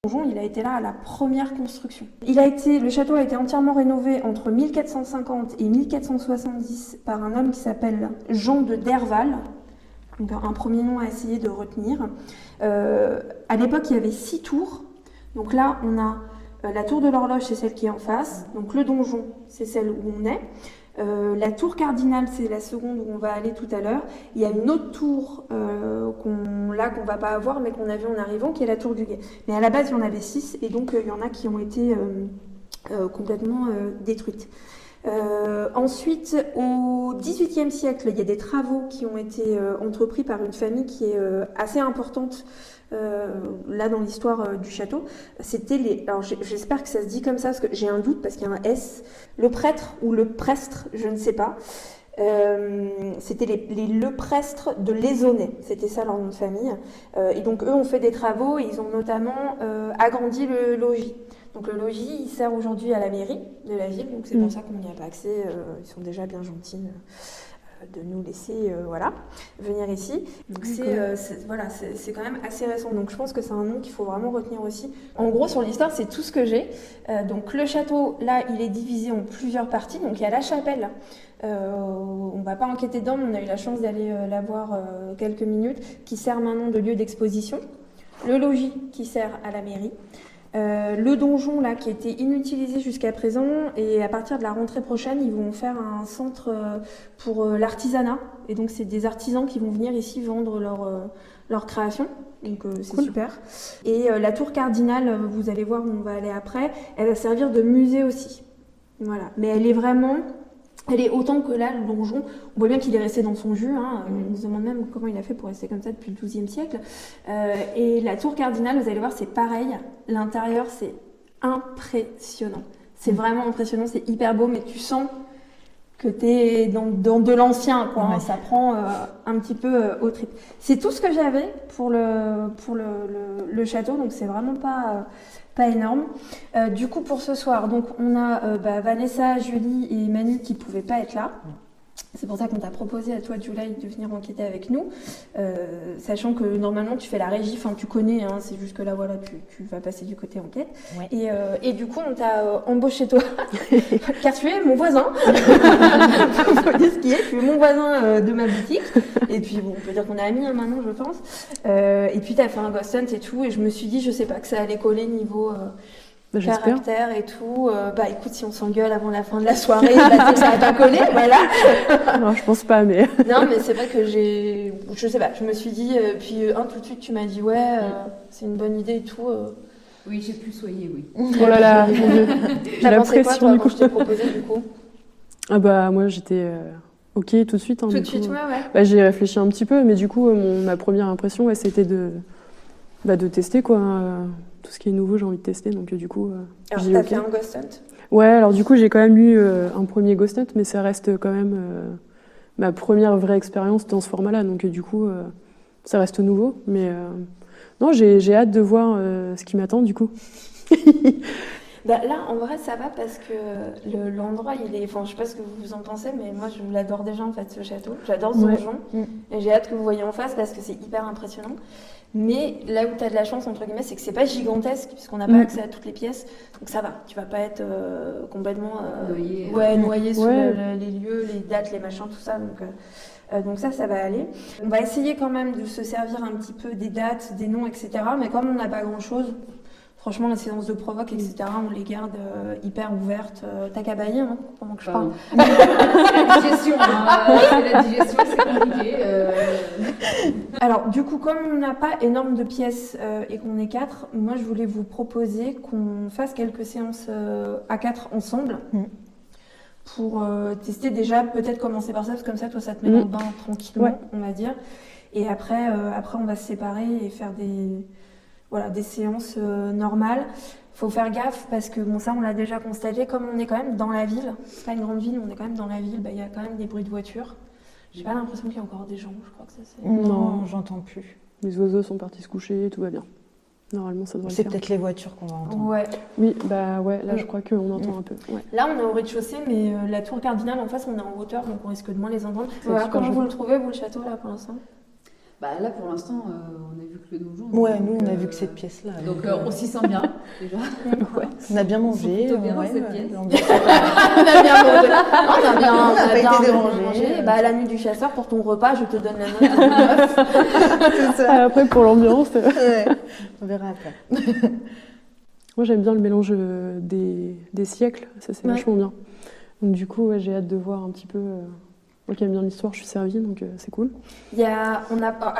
donjon, il a été là à la première construction. Le château a été entièrement rénové entre 1450 et 1470 par un homme qui s'appelle Jean de Derval. Donc un premier nom à essayer de retenir. À l'époque, il y avait 6 tours. Donc là, on a la tour de l'horloge, c'est celle qui est en face. Donc le donjon, c'est celle où on est. La tour cardinale, c'est la seconde où on va aller tout à l'heure. Il y a une autre tour qu'on va pas avoir, mais qu'on a vu en arrivant, qui est la tour du guet. Mais à la base, il y en avait 6, et donc il y en a qui ont été complètement détruites. Ensuite, au XVIIIe siècle, il y a des travaux qui ont été entrepris par une famille qui est assez importante là dans l'histoire du château. C'était alors j'espère que ça se dit comme ça parce que j'ai un doute parce qu'il y a un S. Le prêtre ou le prestre, je ne sais pas. C'était les Leprestres de l'Aisonnay, c'était ça leur nom de famille. Et donc eux ont fait des travaux et ils ont notamment agrandi le logis. Donc le logis, il sert aujourd'hui à la mairie de la ville, donc c'est pour ça qu'on n'y a pas accès. Ils sont déjà bien gentils de nous laisser venir ici. Donc c'est quand même assez récent. Donc je pense que c'est un nom qu'il faut vraiment retenir aussi. En gros, sur l'histoire, c'est tout ce que j'ai. Donc le château, là, il est divisé en plusieurs parties. Donc il y a la chapelle. On ne va pas enquêter dedans, mais on a eu la chance d'aller la voir quelques minutes, qui sert maintenant de lieu d'exposition. Le logis qui sert à la mairie. Le donjon là qui était inutilisé jusqu'à présent et à partir de la rentrée prochaine ils vont faire un centre pour l'artisanat et donc c'est des artisans qui vont venir ici vendre leur création donc c'est cool. Super et la tour cardinale vous allez voir où on va aller après elle va servir de musée aussi voilà mais elle est autant que là, le donjon. On voit bien qu'il est resté dans son jus. On se demande même comment il a fait pour rester comme ça depuis le XIIe siècle. Et la tour cardinale, vous allez voir, c'est pareil. L'intérieur, c'est impressionnant. C'est vraiment impressionnant, c'est hyper beau, mais tu sens que tu es dans de l'ancien, quoi. Ouais. Ça prend un petit peu au trip. C'est tout ce que j'avais pour le château, donc c'est vraiment pas énorme. Du coup, pour ce soir, donc on a Vanessa, Julie et Manu qui ne pouvaient pas être là. C'est pour ça qu'on t'a proposé à toi, Julie, de venir enquêter avec nous, sachant que normalement tu fais la régie, enfin tu connais, c'est juste que là voilà, tu vas passer du côté enquête. Ouais. Et du coup on t'a embauché toi, car tu es mon voisin. Faut dire ce qui est, tu es mon voisin de ma boutique. Et puis bon, on peut dire qu'on est amis maintenant, je pense. Et puis t'as fait un ghost hunt et tout, et je me suis dit, je sais pas, que ça allait coller niveau caractère et tout. Écoute, si on s'engueule avant la fin de la soirée, ça va pas coller, voilà. Non, je pense pas, mais... Non, mais c'est vrai que je sais pas, je me suis dit, puis tout de suite tu m'as dit, c'est une bonne idée et tout. Oui, j'ai plus soyé, oui. Oh là là, mon Dieu. J'ai la pensé pression, quoi, toi, du coup. quand je t'ai proposé, du coup moi, j'étais OK tout de suite. Tout de suite, ouais. J'ai réfléchi un petit peu, mais du coup, ma première impression, c'était de tester, quoi. Tout ce qui est nouveau, j'ai envie de tester, donc du coup... Alors, t'as fait un ghost hunt ? Ouais, alors du coup, j'ai quand même eu un premier ghost hunt, mais ça reste quand même ma première vraie expérience dans ce format-là, donc du coup, ça reste nouveau, mais non, j'ai hâte de voir ce qui m'attend, du coup. Là, en vrai, ça va parce que l'endroit, il est... Enfin, je sais pas ce que vous en pensez, mais moi, je l'adore déjà, en fait, ce château. J'adore ce donjon. Et j'ai hâte que vous voyez en face parce que c'est hyper impressionnant. Mais là où tu as de la chance, entre guillemets, c'est que c'est pas gigantesque puisqu'on n'a pas accès à toutes les pièces. Donc ça va, tu vas pas être complètement noyé sous les lieux, les dates, les machins, tout ça. Donc ça va aller. On va essayer quand même de se servir un petit peu des dates, des noms, etc. Mais comme on n'a pas grand-chose... Franchement, les séances de provoque, etc., on les garde hyper ouvertes. T'as qu'à bailler, pendant que je parle. La digestion, c'est compliqué. Alors, du coup, comme on n'a pas énorme de pièces et qu'on est 4, moi, je voulais vous proposer qu'on fasse quelques séances à 4 ensemble pour tester déjà, peut-être commencer par ça, parce que comme ça, toi, ça te met dans le bain tranquillement, on va dire. Et après, on va se séparer et faire des séances normales. Il faut faire gaffe parce que, ça on l'a déjà constaté, comme on est quand même dans la ville, c'est pas une grande ville, on est quand même dans la ville, il y a quand même des bruits de voitures. J'ai pas l'impression qu'il y a encore des gens, je crois que ça c'est... Non, j'entends plus. Les oiseaux sont partis se coucher, tout va bien. Normalement, ça devrait le faire. C'est peut-être les voitures qu'on va entendre. Ouais. Oui, là je crois qu'on entend un peu. Ouais. Là on est au rez-de-chaussée, mais la tour cardinale en face, on est en hauteur, donc on risque de moins les entendre. Voilà, comment vous le trouvez, vous, le château, là, pour l'instant ? Bah là, pour l'instant, on a vu que le donjon. Ouais, donc, nous, on a vu que cette pièce-là. Donc, on s'y sent bien, déjà. On a bien mangé. plutôt bien dans ouais, cette ouais, pièce. l'ambiance- On a bien mangé. On n'a pas bien été dérangé. mangé. Bah, la nuit du chasseur, pour ton repas, je te donne la note de 9. C'est ça. Ah, après, pour l'ambiance, Ouais. On verra après. moi j'aime bien le mélange des siècles, ça c'est Ouais. vachement bien. Donc du coup, ouais, j'ai hâte de voir un petit peu. Moi qui aime bien l'histoire, je suis servie, donc c'est cool. À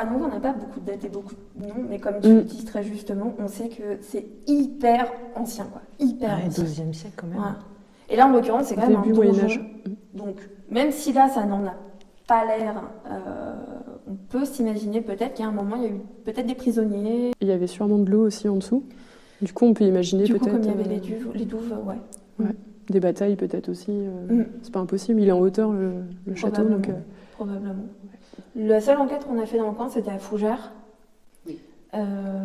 nouveau, on n'a pas beaucoup de dates et beaucoup de noms, mais comme tu le dis très justement, on sait que c'est hyper ancien, quoi. Hyper Ouais, ancien. 12e siècle quand même. Voilà. Et là, en l'occurrence, c'est quand même un Début donjon. Moyen-Âge. Donc, même si là, ça n'en a pas l'air, on peut s'imaginer peut-être qu'à un moment, il y a eu peut-être des prisonniers. Il y avait sûrement de l'eau aussi en dessous. Du coup, on peut imaginer Du coup, peut-être comme il y avait les douves, ouais. des batailles peut-être aussi. Mm. C'est pas impossible, il est en hauteur le château. Probablement. Donc, Probablement. La seule enquête qu'on a fait dans le coin, c'était à Fougères. Oui.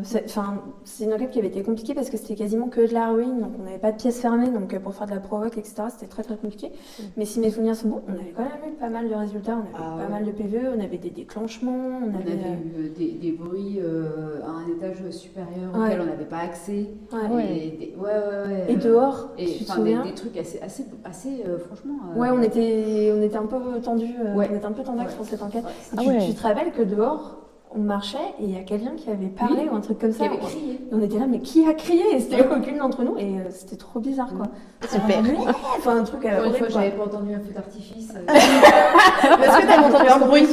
C'est une enquête qui avait été compliquée parce que c'était quasiment que de la ruine, donc on n'avait pas de pièces fermées, donc pour faire de la provoque, etc., c'était très très compliqué. Mais si mes souvenirs sont bons, on avait quand même eu pas mal de résultats, on avait pas mal de PVE, on avait des déclenchements, on On avait... avait eu des bruits à un étage supérieur Ouais. auquel on n'avait pas accès. Ouais. Et Et dehors, et, tu te enfin, souviens des trucs assez franchement. Ouais, on était un peu tendus, Ouais. on était un peu tendax pour cette enquête. Ouais, Et tu te rappelles que dehors, on marchait et il y a quelqu'un qui avait parlé ou un truc comme qui ça. avait crié. Et on était là, mais qui a crié? Et c'était aucune d'entre nous et c'était trop bizarre, quoi. Super. Enfin, un truc Encore une horrible, fois, quoi. j'avais pas entendu un feu d'artifice. Est-ce que t'avais entendu un bruit?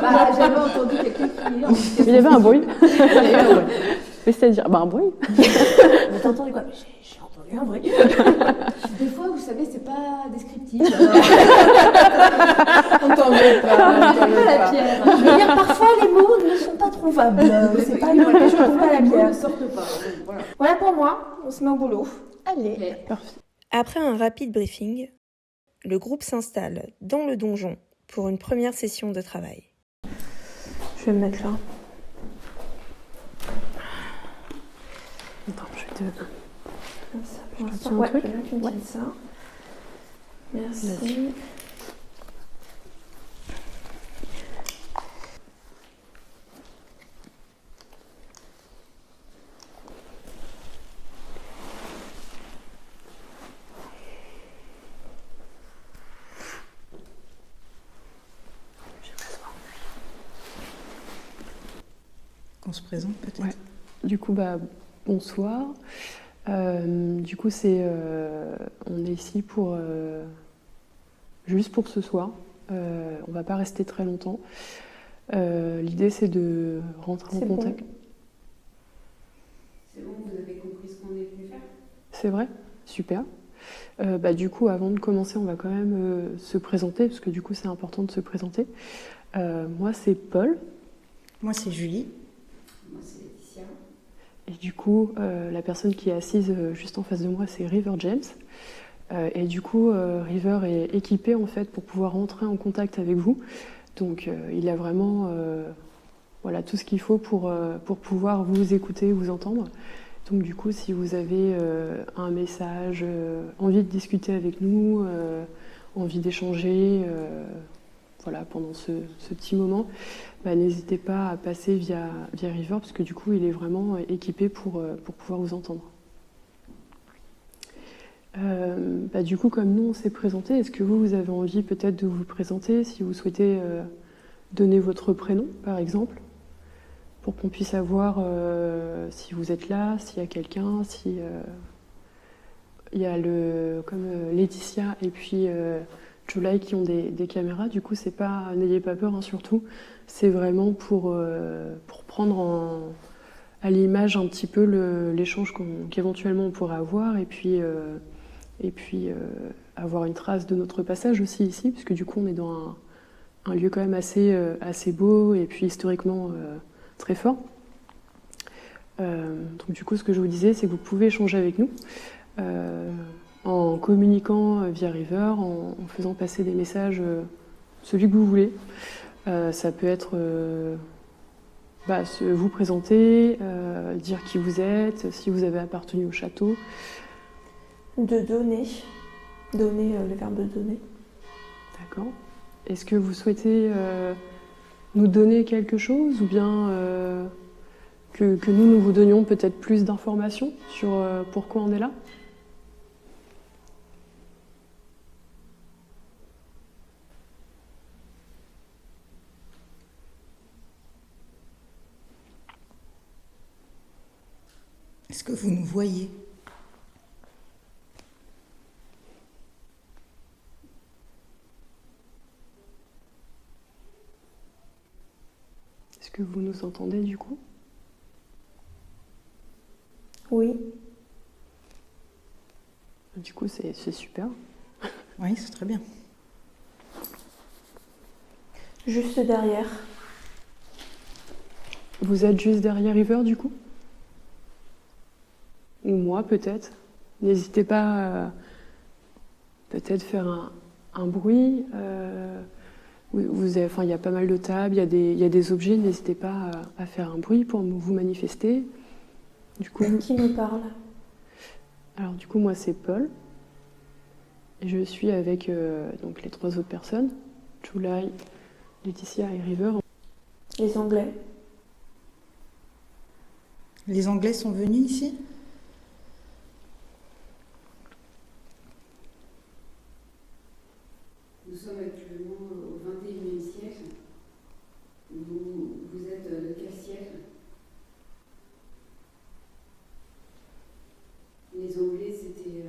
Bah, j'avais entendu quelqu'un crier. il y avait un bruit. Mais c'est-à-dire, un bruit. Mais t'as entendu quoi? Mais j'ai entendu un bruit. Des fois, vous savez, c'est pas descriptif. On t'en veut pas. On met pas la pierre. Je veux dire, parfois les mots ne sont pas trouvables. C'est pas une je trouve pas la Les mots pierre. ne sortent pas. Donc, voilà. Voilà pour moi, on se met au boulot. Allez. Après un rapide briefing, le groupe s'installe dans le donjon pour une première session de travail. Je vais me mettre là. Attends, je vais te... Comme ça, pour Je l'instant. retiens un Ouais, truc. je veux bien que tu me tiennes ça. Merci. Qu'on se présente peut-être. Ouais. Du coup, bonsoir. Du coup, on est ici juste pour ce soir. On va pas rester très longtemps. L'idée, c'est de rentrer en C'est contact. bon. C'est bon, vous avez compris ce qu'on est venu faire? C'est vrai? Super. Du coup, avant de commencer, on va quand même se présenter, parce que du coup, c'est important de se présenter. Moi, c'est Paul. Moi, c'est Julie. Moi, c'est Laetitia. Et du coup, la personne qui est assise juste en face de moi, c'est River James. Et du coup, River est équipé en fait pour pouvoir rentrer en contact avec vous. Donc, il a vraiment tout ce qu'il faut pour pouvoir vous écouter, vous entendre. Donc, du coup, si vous avez un message, envie de discuter avec nous, envie d'échanger, pendant ce petit moment, n'hésitez pas à passer via River, parce que du coup, il est vraiment équipé pour pouvoir vous entendre. Du coup, comme nous, on s'est présenté, est-ce que vous avez envie peut-être de vous présenter, si vous souhaitez donner votre prénom, par exemple, pour qu'on puisse savoir si vous êtes là, s'il y a quelqu'un, si... il y a comme Laetitia et puis July qui ont des caméras, du coup, n'ayez pas peur, hein, surtout. C'est vraiment pour prendre à l'image un petit peu l'échange qu'éventuellement on pourrait avoir, et puis avoir une trace de notre passage aussi ici, puisque du coup on est dans un lieu quand même assez beau et puis historiquement très fort. Donc du coup, ce que je vous disais, c'est que vous pouvez échanger avec nous en communiquant via River, en faisant passer des messages, celui que vous voulez. Ça peut être vous présenter, dire qui vous êtes, si vous avez appartenu au château. De donner. Donner, le verbe donner. D'accord. Est-ce que vous souhaitez nous donner quelque chose ou bien que nous vous donnions peut-être plus d'informations sur pourquoi on est là? Est-ce que vous nous voyez? Est-ce que vous nous entendez du coup? Oui. Du coup, c'est super. Oui, c'est très bien. Juste derrière. Vous êtes juste derrière River du coup? Ou moi peut-être. N'hésitez pas à peut-être faire un bruit. Il y a pas mal de tables, il y a des objets. N'hésitez pas à faire un bruit pour vous manifester. Du coup, Qui me parle? alors du coup moi c'est Paul. Et je suis avec donc les 3 autres personnes, July, Laetitia et River. Les Anglais. Les Anglais sont venus ici? Nous sommes actuellement au XXIe siècle. Vous êtes de quel siècle? Les Anglais, c'était...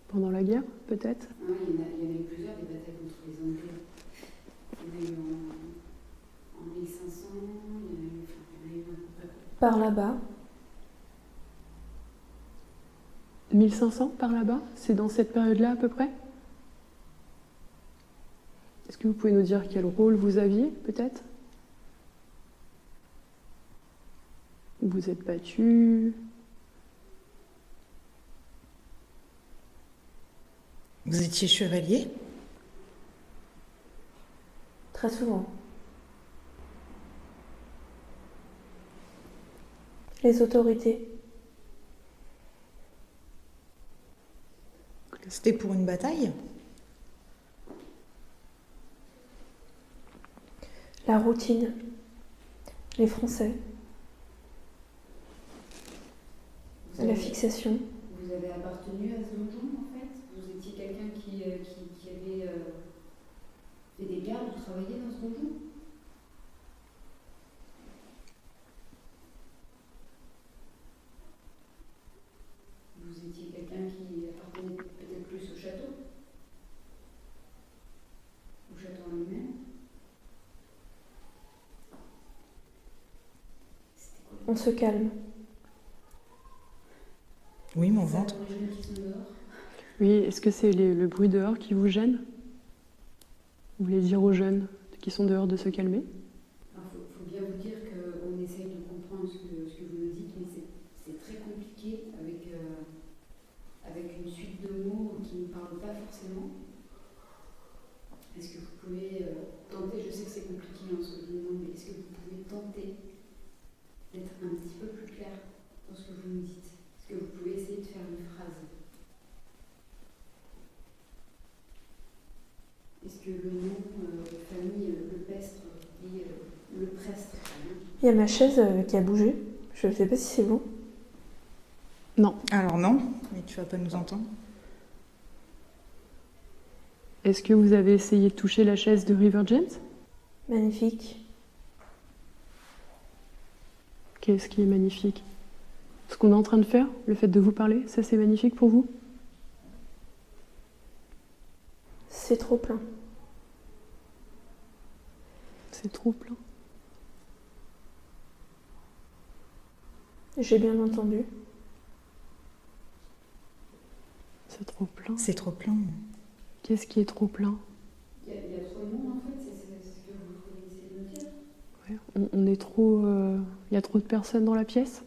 Pendant la guerre, peut-être? il y en a eu plusieurs, des batailles contre les Anglais. Il y en a eu en 1500, il y en a eu à peu près. Par là-bas. 1500 par là-bas? C'est dans cette période-là à peu près? Est-ce que vous pouvez nous dire quel rôle vous aviez, peut-être? Vous vous êtes battu? Vous étiez chevalier? Très souvent. Les autorités. C'était pour une bataille? La routine. Les Français. La fixation. Vous avez appartenu à ce donjon, en fait? Vous étiez quelqu'un qui avait fait des gardes, vous travailliez dans ce donjon? Vous étiez quelqu'un qui appartenait peut-être plus au château? Au château en lui-même? C'était quoi? On se calme. Oui, mon Ça, ventre. pour les jeunes qui sont dehors? Oui, est-ce que c'est le bruit dehors qui vous gêne? Vous voulez dire aux jeunes qui sont dehors de se calmer? Il faut bien vous dire qu'on essaye de comprendre ce que vous nous dites, mais c'est très compliqué avec une suite de mots qui ne parlent pas forcément. Est-ce que vous pouvez tenter, je sais que c'est compliqué ce que je vous demande, mais est-ce que vous pouvez tenter d'être un petit peu plus clair dans ce que vous nous dites? Est-ce que vous pouvez essayer de faire une phrase? Est-ce que le nom de famille, le pestre, dit le prestre? Il y a ma chaise qui a bougé. Je ne sais pas si c'est bon. Non. Alors non, mais tu vas pas nous entendre. Est-ce que vous avez essayé de toucher la chaise de River James? Magnifique. Qu'est-ce qui est magnifique? Ce qu'on est en train de faire, le fait de vous parler, ça c'est magnifique pour vous? C'est trop plein. C'est trop plein. J'ai bien entendu. C'est trop plein. C'est trop plein. Qu'est-ce qui est trop plein? Il y a trop de monde en fait, c'est ce que vous voulez essayer de me dire? Ouais, on est trop... Il y a trop de personnes dans la pièce?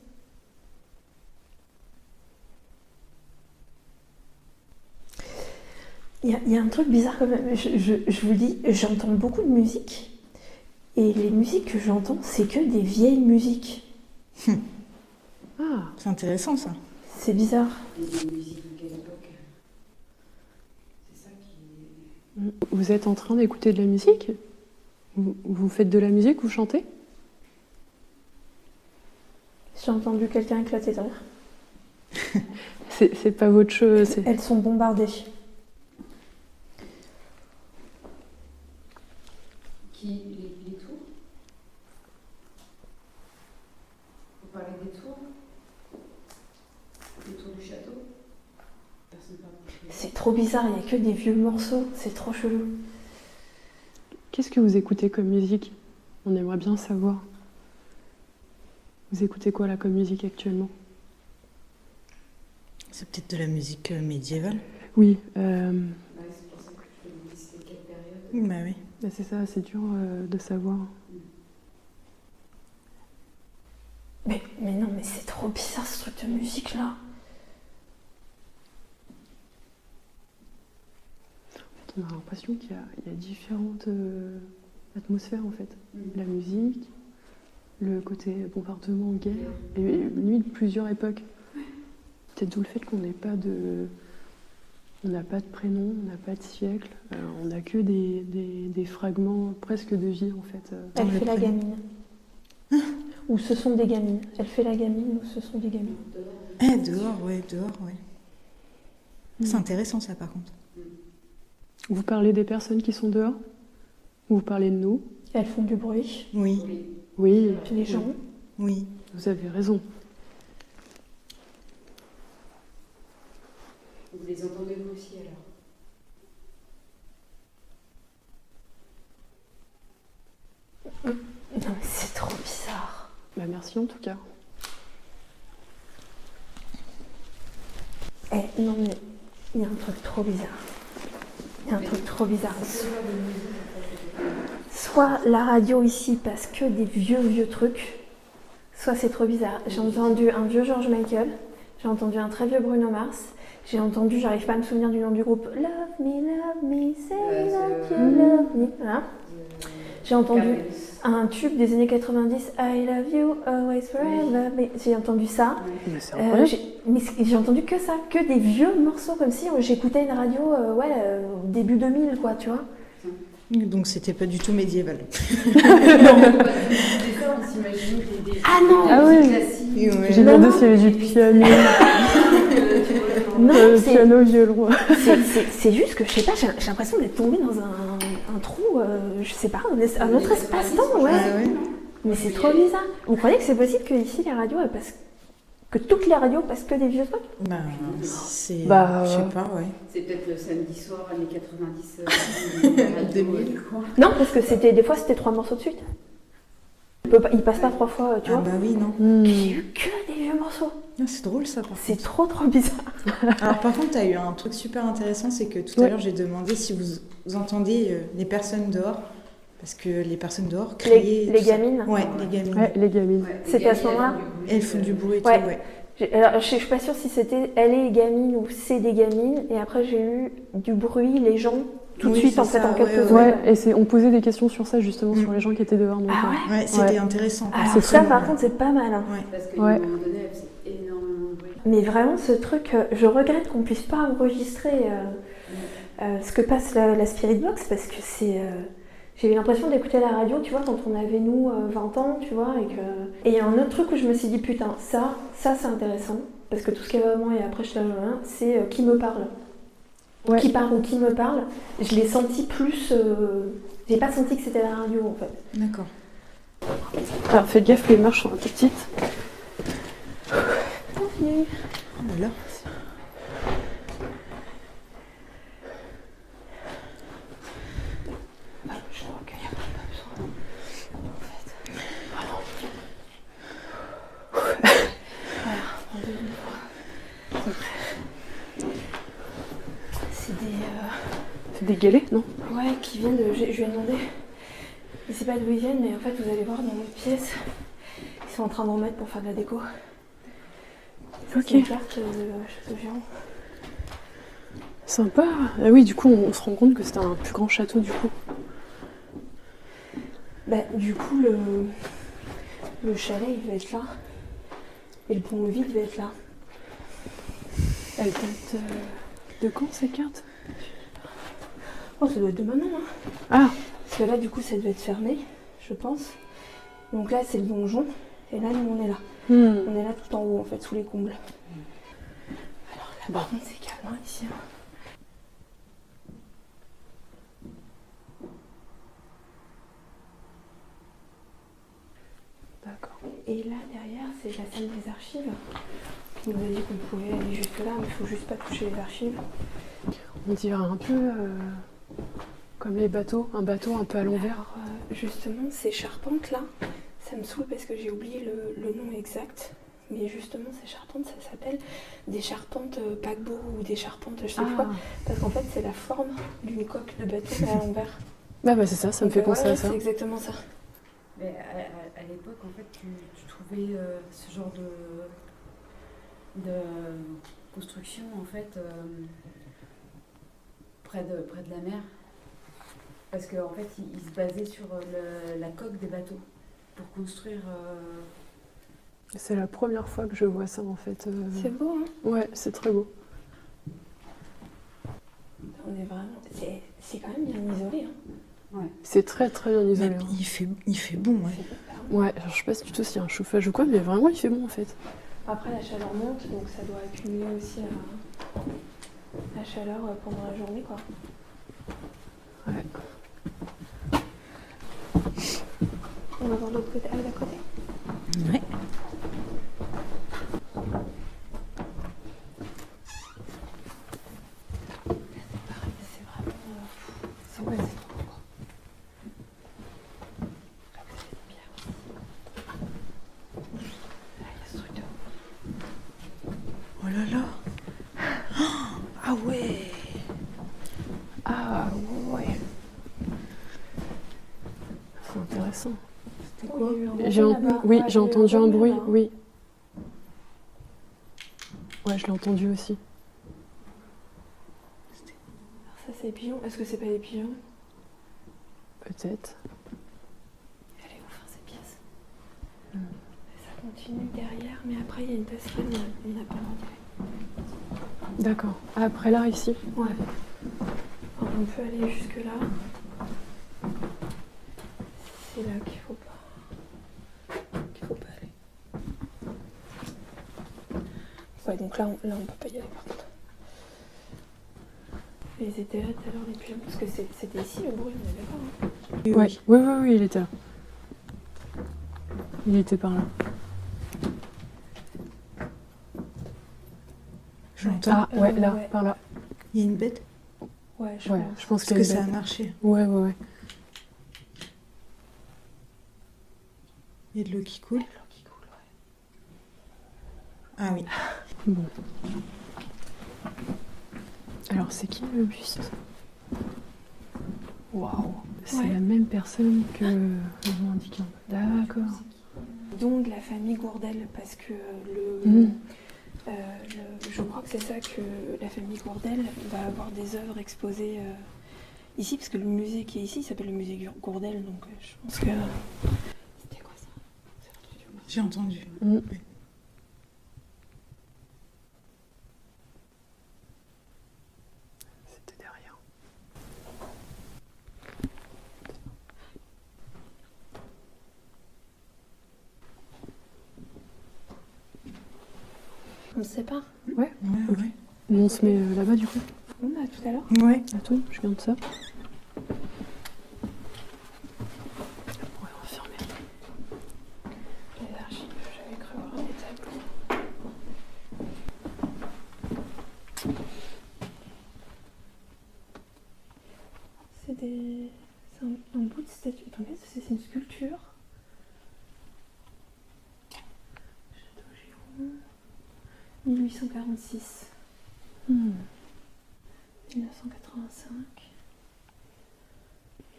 Il y a un truc bizarre quand même. Je vous dis, j'entends beaucoup de musique. Et les musiques que j'entends, c'est que des vieilles musiques. Ah, C'est intéressant ça. C'est bizarre. Et des musiques de quelle époque? C'est ça qui... vous êtes en train d'écouter de la musique? Vous faites de la musique, vous chantez? J'ai entendu quelqu'un éclater de rire. C'est pas votre chose. Elles sont bombardées. Les tours? Vous parlez des tours? Les tours du château? Personne parle de château. C'est trop bizarre, il n'y a que des vieux morceaux, c'est trop chelou. Qu'est-ce que vous écoutez comme musique? On aimerait bien savoir. Vous écoutez quoi là comme musique actuellement? C'est peut-être de la musique médiévale. Oui, Ouais, c'est pour ça que je peux vous dire c'était quelle période. Bah oui. bah c'est ça, c'est dur de savoir. Mais non, mais c'est trop bizarre ce truc de musique là. On a l'impression qu'il y a différentes atmosphères en fait. Mm. La musique, le côté bombardement, guerre, et limite plusieurs époques. Peut-être d'où le fait qu'on n'ait pas de... On n'a pas de prénom, on n'a pas de siècle, on n'a que des fragments presque de vie en fait. Elle le fait la prénom. gamine. Ou ce sont des gamines. Elle fait la gamine ou ce sont des gamines. Dehors, ouais. C'est intéressant ça par contre. Vous parlez des personnes qui sont dehors? Ou vous parlez de nous? Elles font du bruit. Oui, Oui, Puis les gens. oui. vous avez raison. Vous les entendez vous aussi alors? Non mais c'est trop bizarre. Bah merci en tout cas. Non mais il y a un truc trop bizarre. Il y a un truc trop bizarre. Soit la radio ici passe que des vieux trucs, soit c'est trop bizarre. J'ai entendu un vieux George Michael, j'ai entendu un très vieux Bruno Mars, j'ai entendu, j'arrive pas à me souvenir du nom du groupe, Love me, say that you love me. Voilà. J'ai entendu un tube des années 90, I love you, always forever. Mais j'ai entendu ça. Mais c'est incroyable. J'ai entendu que ça, que des vieux morceaux comme si j'écoutais une radio, début 2000, quoi, tu vois. Donc c'était pas du tout médiéval. Ah non, Ah oui. Oui, ouais. J'ai demandé s'il y avait du piano, non, piano, violon. c'est juste que je sais pas, j'ai l'impression d'être tombée dans un trou, je sais pas, un autre espace-temps, ouais. Ah ouais. Mais c'est trop bizarre. Vous croyez que c'est possible que ici les radios elles passent, que toutes les radios passent que des vieux trucs? Bah, c'est. Bah, je sais pas, ouais. C'est peut-être le samedi soir, années 90, 2000. quoi. Non, parce que des fois c'était 3 morceaux de suite. Ils passent pas 3 fois, tu Ah vois. bah oui, non. J'ai eu que des vieux morceaux. Ah, c'est drôle ça par contre. C'est trop bizarre. Alors par contre, tu as eu un truc super intéressant, c'est que tout à l'heure j'ai demandé si vous entendiez les personnes dehors, parce que les personnes dehors criaient. Les tout ça. gamines. Ouais, les gamines. Ouais, les gamines. C'était à ce moment-là. Elles font du bruit et Ouais. tout, ouais. Alors, je suis pas sûre si c'était elle est gamine ou c'est des gamines. Et après, j'ai eu du bruit, les gens, tout de Oui, suite, c'est en fait, ça, en quelques ouais, Ouais, secondes. et on posait des questions sur ça justement, sur les gens qui étaient dehors. Donc, Ah ouais. Ouais, c'était Ouais. intéressant. Alors C'est ça, très par bon. contre, c'est pas mal. Hein. Ouais. Parce qu'à Ouais. un moment donné, elle faisait énormément de bruit. Mais vraiment, ce truc, je regrette qu'on puisse pas enregistrer ce que passe la Spirit Box, parce que c'est... j'ai eu l'impression d'écouter la radio, tu vois, quand on avait, nous, 20 ans, tu vois, et il y a un autre truc où je me suis dit, putain, ça c'est intéressant, parce que tout ce qu'il y a avant et après, je l'avais un, c'est qui me parle. Ouais. Qui parle ou qui me parle, je l'ai senti plus... j'ai pas senti que c'était la radio, en fait. D'accord. Alors faites gaffe, les marches sont un peu petites. Continue. Voilà. Je crois qu'il n'y a pas besoin, en fait. C'est des... C'est des galets, non? Ouais, qui viennent de... Je lui ai demandé. Je sais pas d'où ils viennent, mais en fait, vous allez voir dans notre pièce, ils sont en train d'en mettre pour faire de la déco. Ça, Ok. c'est une carte de Château Géant. Sympa. Ah oui, du coup, on se rend compte que c'était un plus grand château, du coup. Bah, du coup, le chalet, il va être là. Et le pont-levis devait être là. Elle date de quand, ces cartes? Oh, ça doit être de maintenant, hein. Ah, Parce que là, du coup, ça devait être fermé, je pense. Donc là, c'est le donjon. Et là, nous, on est là. On est là tout en haut, en fait, sous les combles. Alors là, par contre, c'est calme, hein, ici. Hein. D'accord. Et là, derrière, c'est la salle des archives. On nous a dit qu'on pouvait aller jusque là, mais il faut juste pas toucher les archives. On dirait un peu comme les bateaux, un bateau un peu à l'envers. Alors, justement, ces charpentes-là, ça me saoule parce que j'ai oublié le nom exact. Mais justement, ces charpentes, ça s'appelle des charpentes paquebot ou des charpentes je sais plus quoi. Parce qu'en fait, c'est la forme d'une coque de bateau mais à l'envers. Bah c'est ça, ça me fait penser à ça. C'est exactement ça. Mais à l'époque, en fait, tu trouvais ce genre de construction, en fait, près de la mer. Parce qu'en fait, ils se basaient sur la coque des bateaux pour construire... C'est la première fois que je vois ça, en fait. C'est beau, hein? Ouais, c'est très beau. On est vraiment... C'est quand même bien isolé, hein? Ouais. C'est très très bien isolé. Hein. Il fait bon, ouais. Ouais, alors, je sais pas du tout s'il y a un chauffage ou quoi, mais vraiment il fait bon en fait. Après la chaleur monte, donc ça doit accumuler aussi la chaleur pendant la journée, quoi. Ouais. On va voir l'autre côté. Ah, d'à côté? Ouais. C'est vraiment... c'est trop beau, quoi. Oh là là. Ah ouais. Ah ouais. C'est intéressant. C'était quoi? Oui, j'ai entendu un bruit, oui. Ouais, je l'ai entendu aussi. Alors ça, c'est les pigeons. Est-ce que c'est pas les pigeons? Peut-être. Elle est ouf, hein, cette pièce. Ça continue derrière, mais après, il y a une passerelle, on n'a pas le droit d'y aller. D'accord. Ah, après là, ici? Ouais. Alors, on peut aller jusque là. C'est là qu'il faut pas aller. Ouais, donc là, on peut pas y aller par contre. Et ils étaient là tout à l'heure, les pigeons, parce que c'était ici le bruit, on est d'accord, hein? Oui, il était là. Il était par là. J'entends. Ah, ouais, là, ouais. par là. Il y a une bête. Ouais, je Ouais, pense. je pense Est-ce qu'il y que a une ça a bête. marché? Ouais. Il y a de l'eau qui coule. L'eau qui coule, ouais. Ah oui. Bon. Alors, c'est qui le buste? Waouh. C'est Ouais. la même personne que le handicap. D'accord. Donc de la famille Gourdel, parce que je crois que c'est ça que la famille Gourdel va avoir des œuvres exposées ici, parce que le musée qui est ici s'appelle le musée Gourdel, donc je pense que... C'était quoi ça? C'est un truc du coup. J'ai entendu. C'était derrière. On ne sait pas. Ouais. On se met là-bas du coup. On a tout à l'heure. Ouais. Attends, je garde ça. Ouais, on va fermer. Les archives, j'avais cru voir des tableaux. C'est un bout de statue. Attendez, c'est une sculpture. Château Giron. 1846. 1985.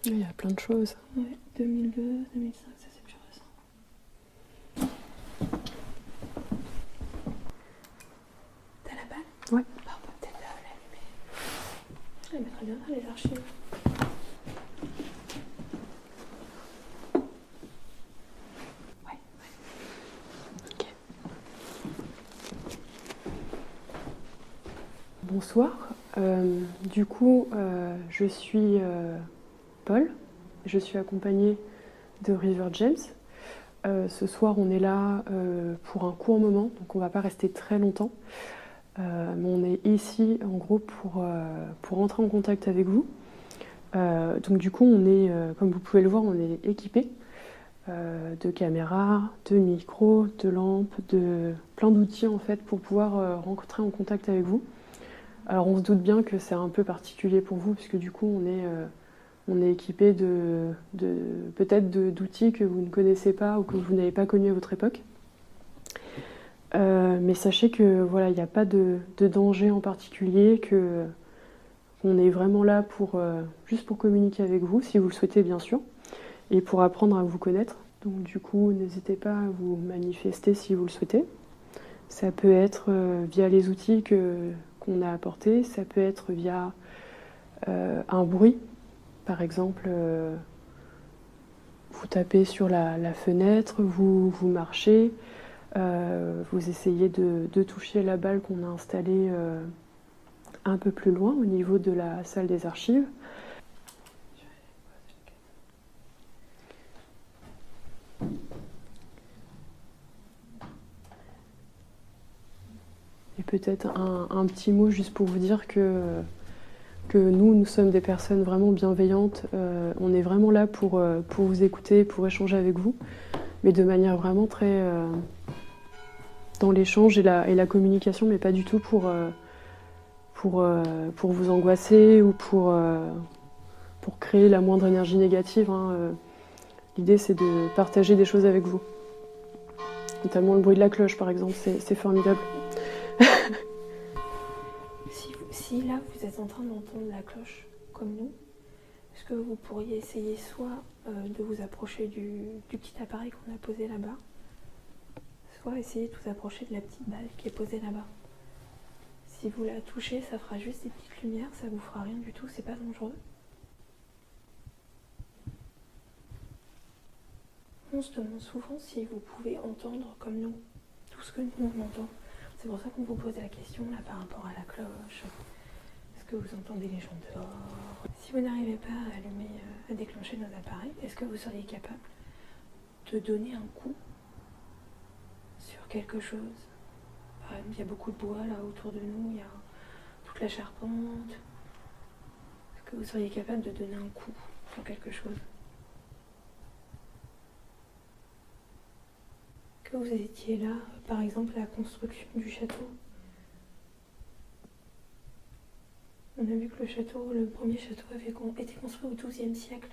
Il y a plein de choses. Ouais, 2002, 2005, ça c'est plus récent. T'as la balle? Ouais. Bah, on peut peut-être l'allumer. Elle mettrait bien dans les archives. Ouais. Ok. Bonsoir. Du coup, je suis Paul. Je suis accompagnée de River James. Ce soir, on est là pour un court moment, donc on ne va pas rester très longtemps. Mais on est ici, en gros, pour entrer en contact avec vous. Donc du coup, on est, comme vous pouvez le voir, on est équipé de caméras, de micros, de lampes, de plein d'outils en fait pour pouvoir rentrer en contact avec vous. Alors on se doute bien que c'est un peu particulier pour vous, puisque du coup on est équipé peut-être d'outils que vous ne connaissez pas ou que vous n'avez pas connus à votre époque. Mais sachez que voilà, il n'y a pas de danger en particulier, qu'on est vraiment là juste pour communiquer avec vous, si vous le souhaitez bien sûr, et pour apprendre à vous connaître. Donc du coup, n'hésitez pas à vous manifester si vous le souhaitez. Ça peut être via les outils qu'on a apportés, ça peut être via un bruit. Par exemple, vous tapez sur la fenêtre, vous marchez, vous essayez de toucher la balle qu'on a installée un peu plus loin au niveau de la salle des archives. Et peut-être un petit mot juste pour vous dire que nous sommes des personnes vraiment bienveillantes. On est vraiment là pour vous écouter, pour échanger avec vous, mais de manière vraiment très dans l'échange et la communication, mais pas du tout pour vous angoisser ou pour créer la moindre énergie négative. L'idée, c'est de partager des choses avec vous. Notamment le bruit de la cloche, par exemple, c'est formidable. Si là vous êtes en train d'entendre la cloche comme nous, est-ce que vous pourriez essayer soit de vous approcher du petit appareil qu'on a posé là-bas, soit essayer de vous approcher de la petite balle qui est posée là-bas. Si vous la touchez, ça fera juste des petites lumières, ça vous fera rien du tout, c'est pas dangereux. On se demande souvent si vous pouvez entendre comme nous, tout ce que nous on entend. C'est pour ça qu'on vous pose la question là par rapport à la cloche. Est-ce que vous entendez les gens dehors? Si vous n'arrivez pas à allumer, à déclencher nos appareils, est-ce que vous seriez capable de donner un coup sur quelque chose? Par exemple, il y a beaucoup de bois là autour de nous, il y a toute la charpente. Est-ce que vous seriez capable de donner un coup sur quelque chose? Que vous étiez là, par exemple, à la construction du château. On a vu que le premier château avait été construit au XIIe siècle.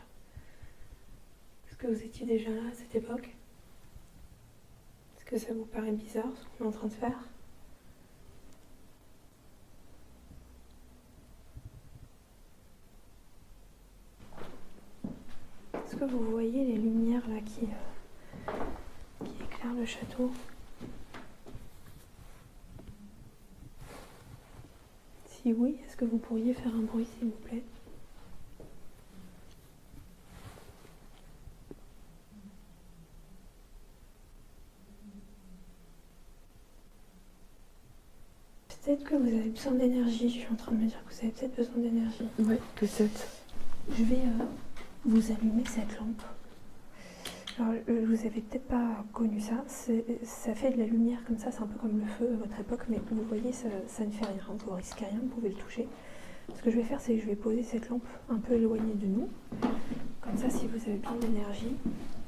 Est-ce que vous étiez déjà là à cette époque? Est-ce que ça vous paraît bizarre ce qu'on est en train de faire? Est-ce que vous voyez les lumières là qui éclairent le château? Si oui, est-ce que vous pourriez faire un bruit s'il vous plaît? Peut-être que vous avez besoin d'énergie, je suis en train de me dire que vous avez peut-être besoin d'énergie. Oui, peut-être. Je vais vous allumer cette lampe. Alors, vous avez peut-être pas connu ça, ça fait de la lumière comme ça, c'est un peu comme le feu à votre époque, mais vous voyez, ça ne fait rien, vous ne risquez rien, vous pouvez le toucher. Ce que je vais faire, c'est que je vais poser cette lampe un peu éloignée de nous. Comme ça, si vous avez besoin d'énergie,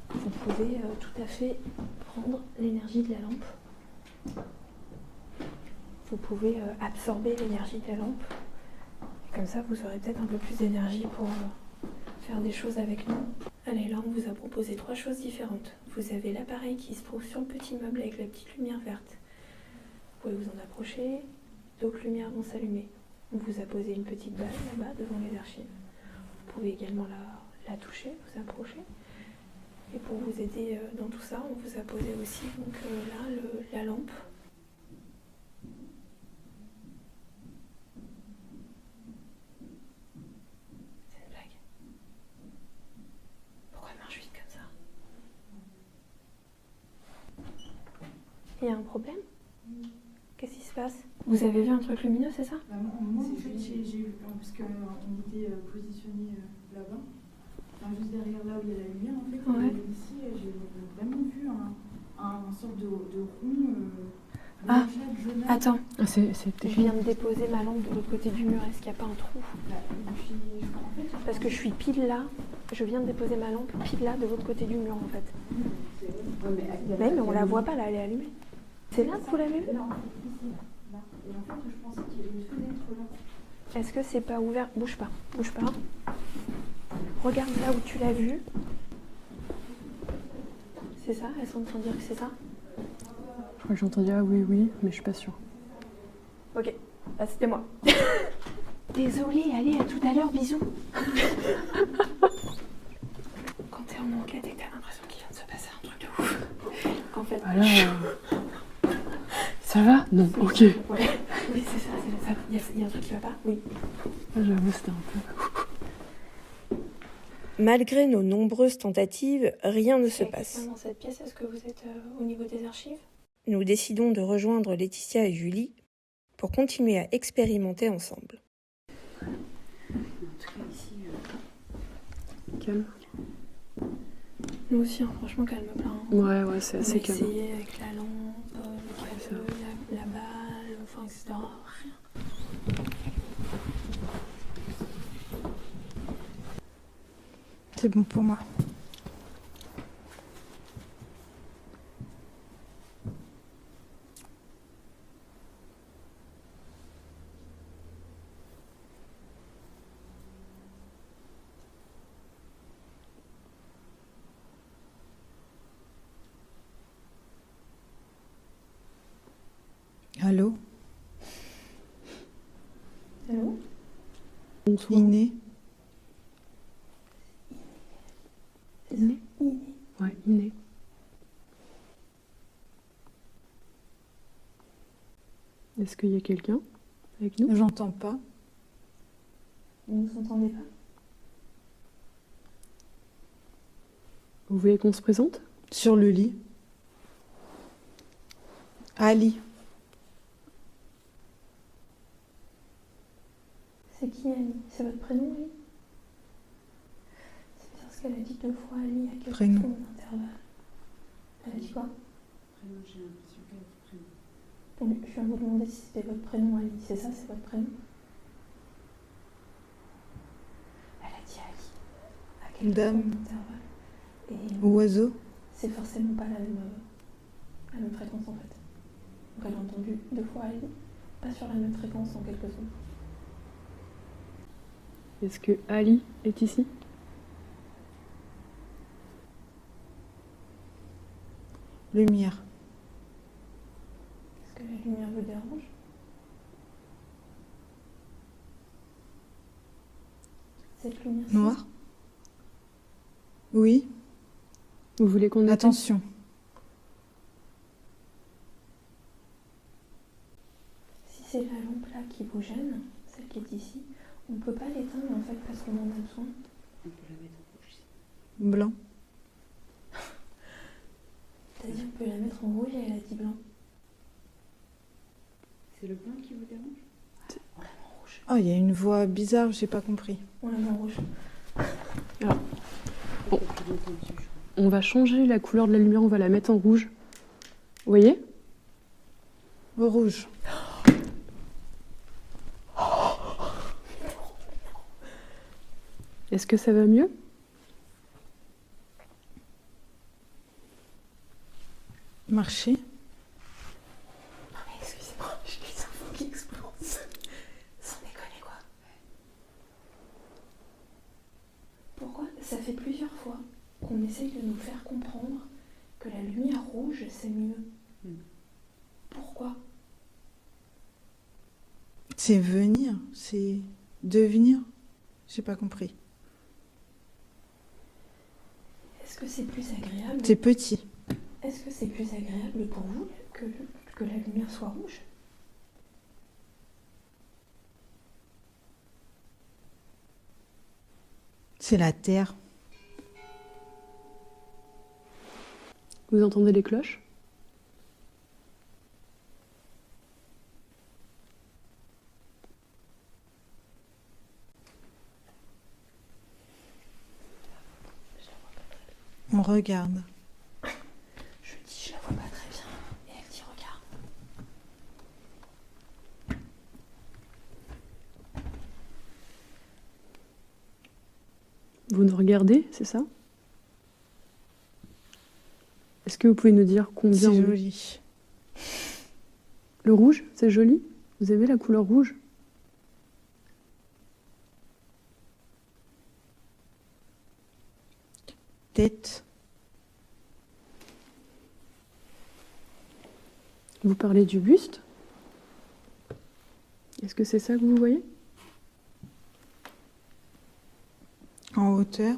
vous pouvez tout à fait prendre l'énergie de la lampe. Vous pouvez absorber l'énergie de la lampe. Et comme ça, vous aurez peut-être un peu plus d'énergie pour faire des choses avec nous. Allez, là, on vous a proposé 3 choses différentes. Vous avez l'appareil qui se trouve sur le petit meuble avec la petite lumière verte. Vous pouvez vous en approcher, d'autres lumières vont s'allumer. On vous a posé une petite balle là-bas devant les archives. Vous pouvez également la toucher, vous approcher. Et pour vous aider dans tout ça, on vous a posé aussi donc, là la lampe. C'est une blague. Pourquoi elle marche vite comme ça? Il y a un problème? Qu'est-ce qui se passe? Vous avez vu un truc lumineux, c'est ça? Moi, en fait, j'ai eu, parce qu'on était positionné là-bas, juste derrière C'était Je viens de déposer ma lampe de l'autre côté du mur. Est-ce qu'il n'y a pas un trou? Parce que je suis pile là. Je viens de déposer ma lampe pile là de l'autre côté du mur en fait. Mais on la voit pas là, elle est allumée. C'est là que vous l'avez vue? Et en fait, je pensais qu'il y avait une fenêtre là. Est-ce que c'est pas ouvert? Bouge pas, bouge pas. Regarde là où tu l'as vue. C'est ça? Elles sont en train de dire que c'est ça? Je crois que j'entends dire oui, oui, mais je suis pas sûre. Ok, ah, c'était moi. Désolée, allez, à tout à l'heure, bisous. Quand t'es en enquête et que t'as l'impression qu'il vient de se passer un truc de ouf. En fait. Voilà. Ça va? Non, ok. Ouais. Oui, c'est ça. Il y a un truc qui va pas? Oui. J'avoue, c'était un peu. Malgré nos nombreuses tentatives, rien ne se passe. Dans cette pièce, est-ce que vous êtes au niveau des archives? Nous décidons de rejoindre Laetitia et Julie pour continuer à expérimenter ensemble. En tout cas, ici, Calme. Nous aussi, hein, franchement, calme-toi. Hein. Ouais, c'est On a assez calme. essayé avec la lampe, le café, la balle, enfin, etc. Rien. C'est bon pour moi. Allô? Allô? Bonsoir. Iné? Iné? Ouais, Iné. Est-ce qu'il y a quelqu'un avec nous? J'entends pas. Vous ne nous entendez pas? Vous voulez qu'on se présente? Sur le lit. Ali. C'est qui Ali? C'est votre prénom, Ali? C'est parce qu'elle a dit 2 fois Ali à quelques Prénom. secondes d'intervalle. Elle a dit quoi? prénom, j'ai l'impression qu'elle a dit prénom. Donc, je viens de vous demander si c'était votre prénom, Ali. C'est ça, c'est votre prénom? Elle a dit Ali à quelques Dame. secondes d'intervalle. Et Oiseau. c'est forcément pas la même fréquence en fait. Donc elle a entendu 2 fois Ali, pas sur la même fréquence en quelques secondes. Est-ce que Ali est ici? Lumière. Est-ce que la lumière vous dérange? Cette lumière Noir. Oui. Vous voulez qu'on attende? Attention. Si c'est la lampe là qui vous gêne, celle qui est ici, on peut pas l'éteindre en fait parce qu'on en a besoin. On peut la mettre en rouge ici. Blanc. C'est-à-dire on peut la mettre en rouge et elle a dit blanc. C'est le blanc qui vous dérange? On la met en rouge. Oh, il y a une voix bizarre, j'ai pas compris. On la met en rouge. Bon. On va changer la couleur de la lumière, on va la mettre en rouge. Vous voyez? Au rouge. Est-ce que ça va mieux? Marcher. Non mais excusez-moi, j'ai les infos qui explosent. Sans déconner quoi. Pourquoi? Ça fait plusieurs fois qu'on essaye de nous faire comprendre que la lumière rouge c'est mieux. Pourquoi? C'est venir, c'est devenir. J'ai pas compris. Est-ce que c'est plus agréable? C'est petit. Est-ce que c'est plus agréable pour vous que la lumière soit rouge? C'est la terre. Vous entendez les cloches? On regarde. Je dis je la vois pas très bien et elle dit regarde. Vous nous regardez, c'est ça? Est-ce que vous pouvez nous dire combien C'est on- joli. Le rouge, c'est joli? Vous aimez la couleur rouge? Tête. Vous parlez du buste? Est-ce que c'est ça que vous voyez? En hauteur.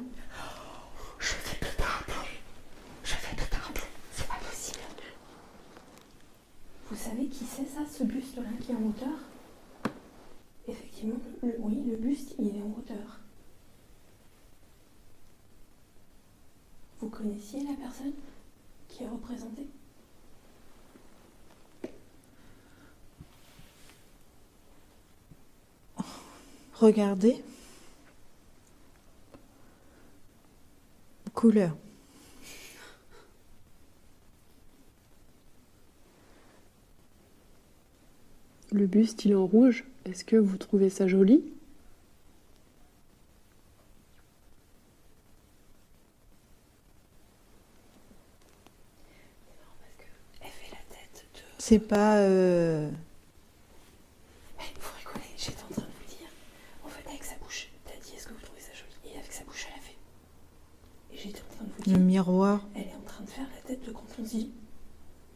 C'est pas possible. Vous savez qui c'est ça, ce buste-là qui est en hauteur? Effectivement, oui, le buste, il est en hauteur. Vous connaissiez la personne qui est représentée? Regardez. Couleur. Le buste, il est en rouge. Est-ce que vous trouvez ça joli? Elle fait la tête de... C'est pas. Vous rigolez, j'étais en train de vous dire. En fait, avec sa bouche, t'as dit est-ce que vous trouvez ça joli? Et avec sa bouche, elle a fait. Et j'étais en train de vous Le dire, miroir. elle est en train de faire la tête de quand on dit.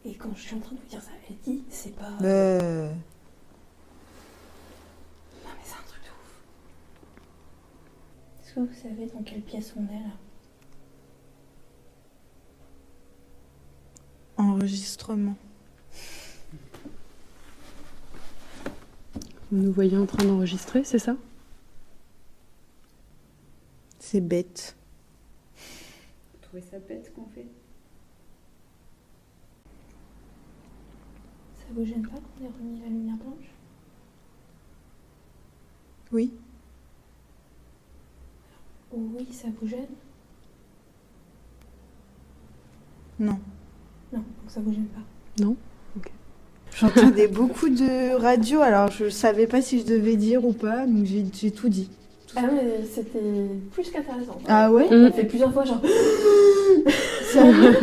Et quand je suis en train de vous dire ça, elle dit c'est pas. Non, mais c'est un truc de ouf. Est-ce que vous savez dans quelle pièce on est là? Enregistrement. Vous nous voyez en train d'enregistrer, c'est ça? C'est bête. Vous trouvez ça bête ce qu'on fait? Ça vous gêne pas qu'on ait remis la lumière blanche? Oui. Oui, ça vous gêne? Non. Non, donc ça vous gêne pas. Non? J'entendais beaucoup de radio, alors je savais pas si je devais dire ou pas, donc j'ai tout dit. Ah mais c'était plus qu'intéressant. Ah ouais? On a fait plusieurs fois genre... Sérieux?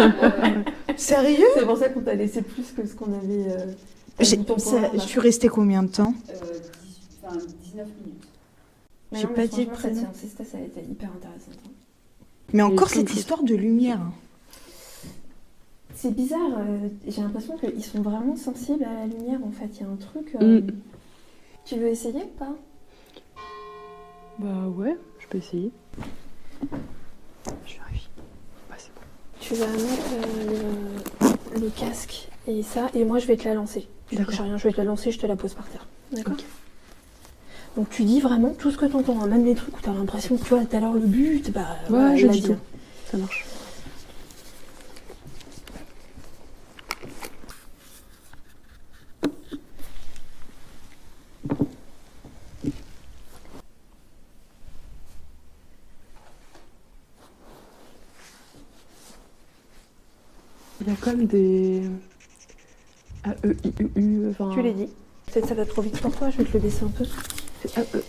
Sérieux? C'est pour ça qu'on t'a laissé plus que ce qu'on avait... Je suis restée combien de temps? 19 minutes. Mais J'ai non, pas mais dit franchement, prénom. cette séance, ça a été hyper intéressante. Hein. Mais encore plein de cette histoire de lumière. Hein. C'est bizarre, j'ai l'impression qu'ils sont vraiment sensibles à la lumière en fait. Il y a un truc... Tu veux essayer ou pas? Bah ouais, je peux essayer. Je suis ravie. Bah c'est bon. Tu vas mettre le casque et ça, et moi je vais te la lancer. Tu D'accord. touches à rien, je vais te la lancer, je te la pose par terre. D'accord. Ok. Donc tu dis vraiment tout ce que t'entends, hein, même les trucs où t'as l'impression que tu vois tout à l'heure le but, bah... Ouais, voilà, je il dis a dit. tout. Ça marche. Il y a comme des A, E, I, U, U, enfin... Tu l'as dit. Peut-être ça va trop vite pour toi, je vais te le baisser un peu. C'est A, E.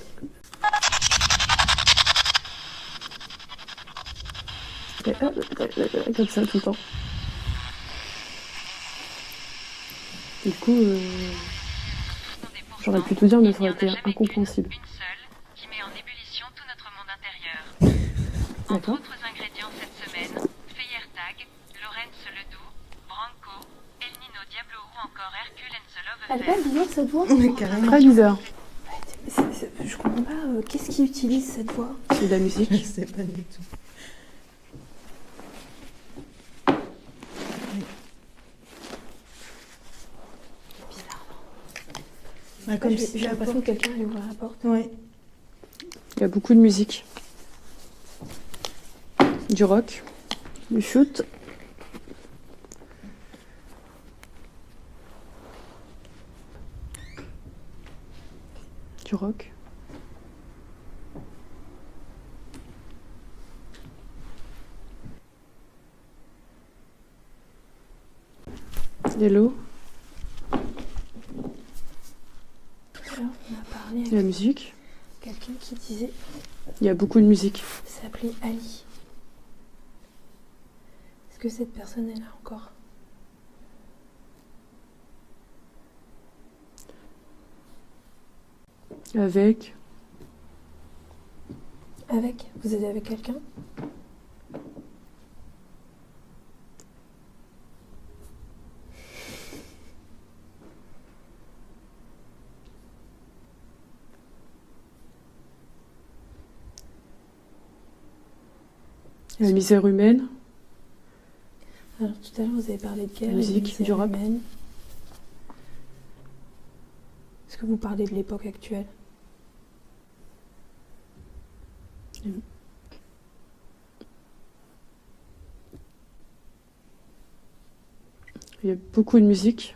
C'est A, E, comme ça tout le temps. Du coup, j'aurais pu tout dire, mais ça aurait été incompréhensible. Une seule qui met en ébullition tout notre monde intérieur. Entre D'accord. autres ingrédients cette semaine, Feyertag, Lorenz Ledoux, Branco, El Nino Diablo ou encore Hercule and the Elle est pas Lovefer. bizarre cette voix? Carrément. Très bizarre. Je comprends pas, qu'est-ce qui utilise cette voix? C'est de la musique. Je sais pas du tout. Ouais, comme si J'ai l'impression que quelqu'un allait ouvrir la porte. Ouais. Il y a beaucoup de musique. Du rock, du shoot. Du rock. Hello, Alors, on a parlé de la musique. quelqu'un qui disait, Il y a beaucoup de musique. s'appelait Ali. Est-ce que cette personne est là encore? Avec. Avec? Vous êtes avec quelqu'un? La misère humaine. Alors tout à l'heure vous avez parlé de guerre, Musique, et de misère du rap. humaine. Est-ce que vous parlez de l'époque actuelle? Il y a beaucoup de musique.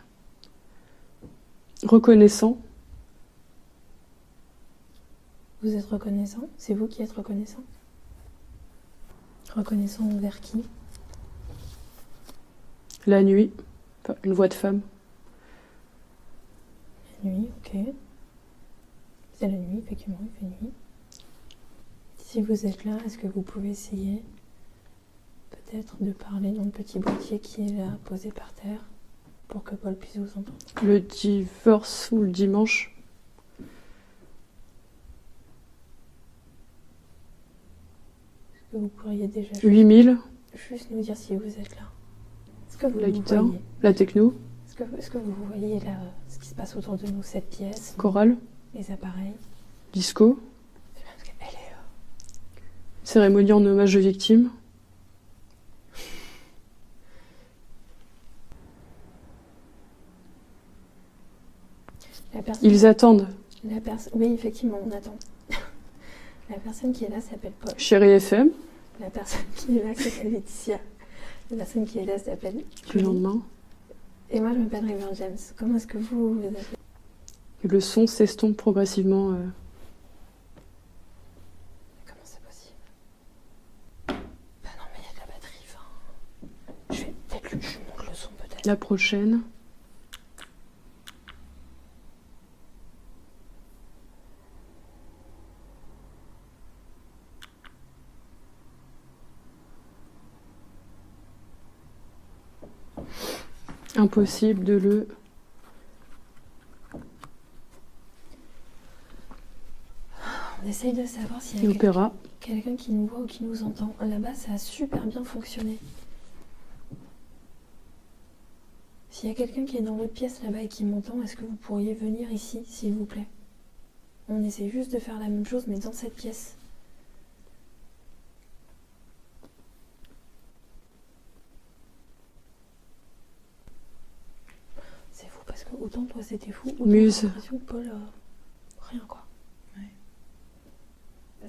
Reconnaissant. Vous êtes reconnaissant? C'est vous qui êtes reconnaissant? Reconnaissant envers qui? La nuit. Enfin, une voix de femme. La nuit, ok. C'est la nuit, effectivement, il fait nuit. Si vous êtes là, est-ce que vous pouvez essayer peut-être de parler dans le petit boîtier qui est là, posé par terre, pour que Paul puisse vous entendre? Le divorce ou le dimanche. Est-ce que vous pourriez déjà 8000. juste nous dire si vous êtes là? Est-ce que vous La nous guitare. voyez? La techno. Est-ce que vous voyez là ce qui se passe autour de nous, cette pièce, Chorale. les appareils? Disco. Parce qu'elle est Cérémonie en hommage aux victimes. la personne. Ils attendent. Oui, effectivement, on attend. La personne qui est là s'appelle Paul. Chérie FM. La personne qui est là s'appelle Laetitia. La personne qui est là s'appelle Le Julie. lendemain. Et moi, je m'appelle River James. Comment est-ce que vous appelez? Et le son s'estompe progressivement. Comment c'est possible? Bah non, mais il y a de la batterie. Enfin, je vais peut-être je monte le son peut-être. La prochaine. Impossible de le... On essaye de savoir s'il y a L'opéra. quelqu'un qui nous voit ou qui nous entend. Là-bas, ça a super bien fonctionné. S'il y a quelqu'un qui est dans l'autre pièce là-bas et qui m'entend, est-ce que vous pourriez venir ici, s'il vous plaît? On essaie juste de faire la même chose, mais dans cette pièce. C'est fou parce que autant toi c'était fou, autant Muse. j'ai l'impression que Paul, rien quoi.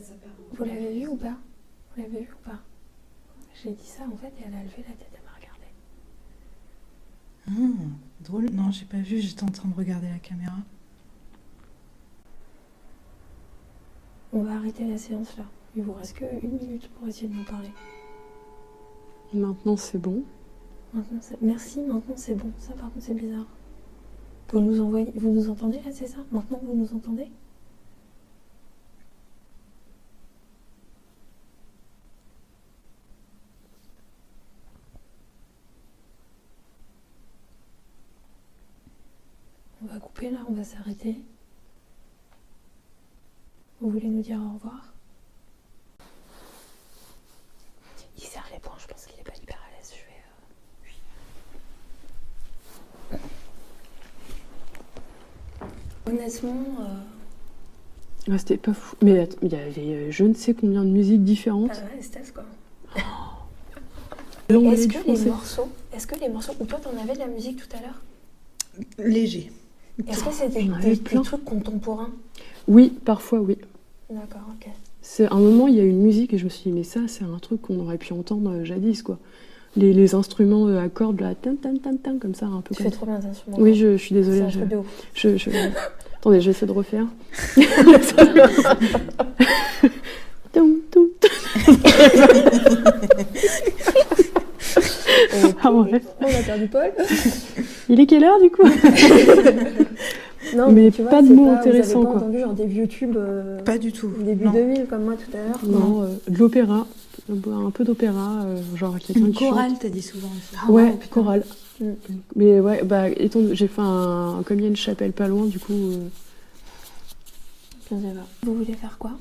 Ça perd en- Vous l'avez vu ou pas? Vous l'avez vu ou pas? J'ai dit ça en fait et elle a levé la tête, elle m'a regardé. Drôle. Non, j'ai pas vu, j'étais en train de regarder la caméra. On va arrêter la séance là. Il vous reste que 1 minute pour essayer de nous parler. Maintenant, c'est bon. Merci, maintenant c'est bon. Ça par contre c'est bizarre. Vous nous entendez là, c'est ça? Maintenant vous nous entendez? On va couper là, on va s'arrêter. Vous voulez nous dire au revoir? Il serre les poings, je pense qu'il est pas hyper à l'aise. Je vais. Honnêtement, Ah, c'était pas fou. Mais attends, il y avait je ne sais combien de musiques différentes. ouais, Stas quoi. L'anglais, Est-ce du que français. les morceaux, ou toi t'en avais de la musique tout à l'heure? Léger. Est-ce que c'était J'en avais des plein. trucs contemporains? Oui, parfois, oui. D'accord, ok. C'est un moment, il y a eu une musique et je me suis dit, mais ça, c'est un truc qu'on aurait pu entendre jadis, quoi. Les instruments à cordes, là, tan, tan, tan, tan, comme ça, un peu Tu comme fais ça. trop bien tes instruments. Oui, je suis c'est désolée. un truc de ouf. Attendez, je vais essayer de refaire. Toum, toum, toum. Ah, bref. On a perdu Paul. Il est quelle heure, du coup? Non, Mais tu vois, pas de c'est mots vous avez intéressants, pas quoi. entendu genre des vieux tubes Pas du tout. début Non. 2000 comme moi tout à l'heure. Non, de l'opéra, un peu d'opéra, genre quelqu'un Une qui chante. chorale, t'as dit souvent aussi. Ah Ouais, putain. chorale. Mm. Mais ouais, bah, j'ai fait comme il y a une chapelle pas loin, du coup. Bien, ça va. Vous voulez faire quoi?